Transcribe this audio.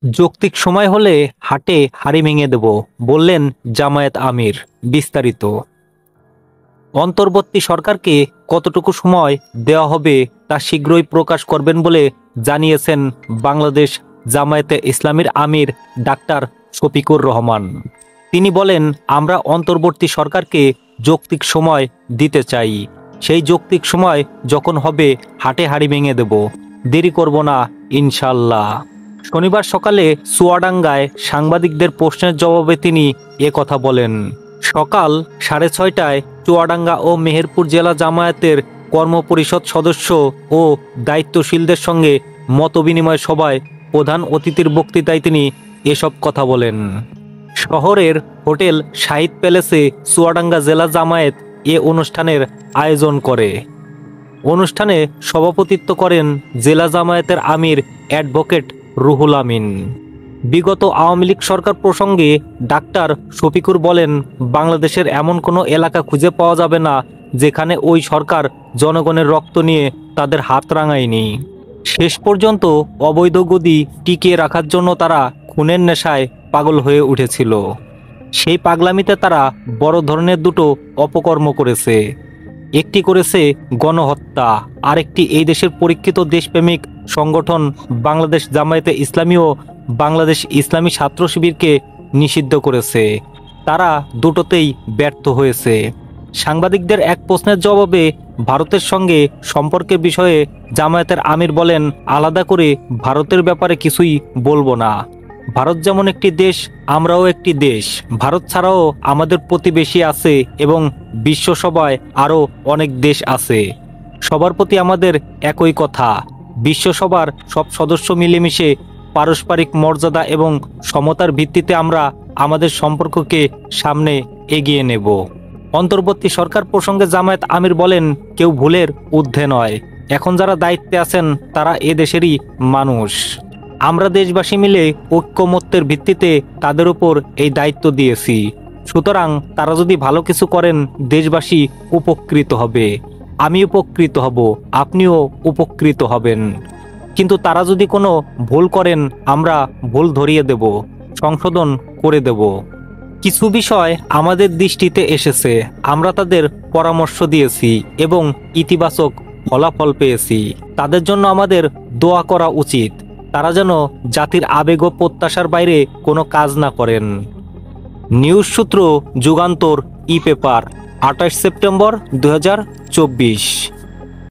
যৌক্তিক সময় হলে হাটে হাড়ি ভেঙে দেব, বললেন জামায়াত আমির। বিস্তারিত। অন্তর্বর্তী সরকারকে কতটুকু সময় দেওয়া হবে তা শীঘ্রই প্রকাশ করবেন বলে জানিয়েছেন বাংলাদেশ জামায়াতে ইসলামীর আমির ডাক্তার শফিকুর রহমান। তিনি বলেন, আমরা অন্তর্বর্তী সরকারকে যৌক্তিক সময় দিতে চাই। সেই যৌক্তিক সময় যখন হবে হাটে হাড়ি ভেঙে দেব, দেরি করব না ইনশাল্লাহ। শনিবার সকালে চুয়াডাঙ্গায় সাংবাদিকদের প্রশ্নের জবাবে তিনি কথা বলেন। সকাল 6:30টায় চুয়াডাঙ্গা ও মেহেরপুর জেলা জামায়াতের কর্মপরিষদ সদস্য ও দায়িত্বশীলদের সঙ্গে মতবিনিময় সভায় প্রধান অতিথির বক্তৃতায় তিনি এসব কথা বলেন। শহরের হোটেল শাহিদ প্যালেসে চুয়াডাঙ্গা জেলা জামায়াত অনুষ্ঠানের আয়োজন করে। অনুষ্ঠানে সভাপতিত্ব করেন জেলা জামায়াতের আমির অ্যাডভোকেট রুহুল আমিন। বিগত আওয়ামী লীগ সরকার প্রসঙ্গে ডাক্তার শফিকুর বলেন, বাংলাদেশের এমন কোনো এলাকা খুঁজে পাওয়া যাবে না যেখানে ওই সরকার জনগণের রক্ত নিয়ে তাদের হাত রাঙায়নি। শেষ পর্যন্ত অবৈধ গদি টিকিয়ে রাখার জন্য তারা খুনের নেশায় পাগল হয়ে উঠেছিল। সেই পাগলামিতে তারা বড় ধরনের দুটো অপকর্ম করেছে। একটি করেছে গণহত্যা, আরেকটি এই দেশের পরীক্ষিত দেশপ্রেমিক সংগঠন বাংলাদেশ জামায়াতে ইসলামী ও বাংলাদেশ ইসলামী ছাত্র শিবিরকে নিষিদ্ধ করেছে। তারা দুটোতেই ব্যর্থ হয়েছে। সাংবাদিকদের এক প্রশ্নের জবাবে ভারতের সঙ্গে সম্পর্কের বিষয়ে জামায়াতের আমির বলেন, আলাদা করে ভারতের ব্যাপারে কিছুই বলবো না। ভারত যেমন একটি দেশ, আমরাও একটি দেশ। ভারত ছাড়াও আমাদের প্রতিবেশী আছে এবং বিশ্বসভায় আরও অনেক দেশ আছে। সবার প্রতি আমাদের একই কথা, বিশ্বসভার সব সদস্য মিলেমিশে পারস্পরিক মর্যাদা এবং সমতার ভিত্তিতে আমরা আমাদের সম্পর্ককে সামনে এগিয়ে নেব। অন্তর্বর্তী সরকার প্রসঙ্গে জামায়াত আমির বলেন, কেউ ভুলের ঊর্ধ্বে নয়। এখন যারা দায়িত্বে আছেন তারা এ দেশেরই মানুষ। আমরা দেশবাসী মিলে ঐক্যমত্যের ভিত্তিতে তাদের উপর এই দায়িত্ব দিয়েছি। সুতরাং তারা যদি ভালো কিছু করেন, দেশবাসী উপকৃত হবে, আমি উপকৃত হব, আপনিও উপকৃত হবেন। কিন্তু তারা যদি কোনো ভুল করেন, আমরা ভুল ধরিয়ে দেব, সংশোধন করে দেব। কিছু বিষয় আমাদের দৃষ্টিতে এসেছে, আমরা তাদের পরামর্শ দিয়েছি এবং ইতিবাচক ফলাফল পেয়েছি। তাদের জন্য আমাদের দোয়া করা উচিত। তারা যেন জাতির আবেগ ও প্রত্যাশার বাইরে কোনো কাজ না করেন। নিউজ সূত্র, যুগান্তর, ই পেপার, 28 সেপ্টেম্বর 2024।